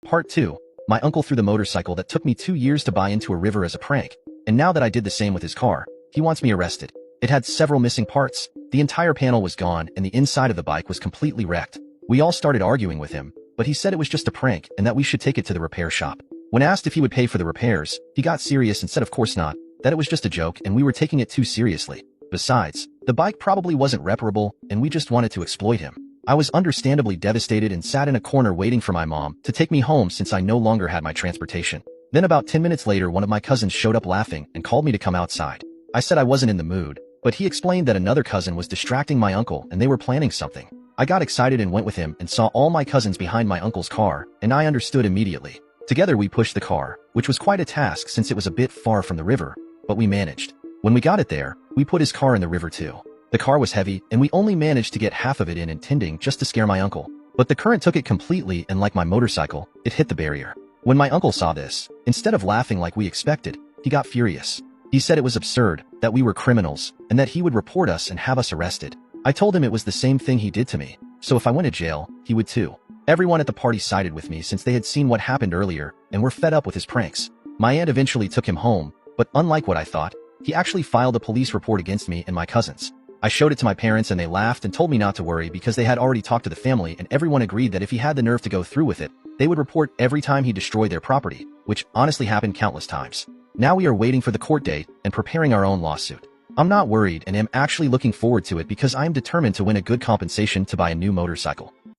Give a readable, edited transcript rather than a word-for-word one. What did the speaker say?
Part 2. My uncle threw the motorcycle that took me 2 years to buy into a river as a prank, and now that I did the same with his car, he wants me arrested. It had several missing parts, the entire panel was gone, and the inside of the bike was completely wrecked. We all started arguing with him, but he said it was just a prank and that we should take it to the repair shop. When asked if he would pay for the repairs, he got serious and said of course not, that it was just a joke and we were taking it too seriously. Besides, the bike probably wasn't reparable and we just wanted to exploit him. I was understandably devastated and sat in a corner waiting for my mom to take me home since I no longer had my transportation. Then about 10 minutes later, one of my cousins showed up laughing and called me to come outside. I said I wasn't in the mood, but he explained that another cousin was distracting my uncle and they were planning something. I got excited and went with him and saw all my cousins behind my uncle's car, and I understood immediately. Together we pushed the car, which was quite a task since it was a bit far from the river, but we managed. When we got it there, we put his car in the river too. The car was heavy, and we only managed to get half of it in intending just to scare my uncle. But the current took it completely, and like my motorcycle, it hit the barrier. When my uncle saw this, instead of laughing like we expected, he got furious. He said it was absurd, that we were criminals, and that he would report us and have us arrested. I told him it was the same thing he did to me, so if I went to jail, he would too. Everyone at the party sided with me since they had seen what happened earlier and were fed up with his pranks. My aunt eventually took him home, but unlike what I thought, he actually filed a police report against me and my cousins. I showed it to my parents and they laughed and told me not to worry because they had already talked to the family and everyone agreed that if he had the nerve to go through with it, they would report every time he destroyed their property, which honestly happened countless times. Now we are waiting for the court date and preparing our own lawsuit. I'm not worried and am actually looking forward to it because I am determined to win a good compensation to buy a new motorcycle.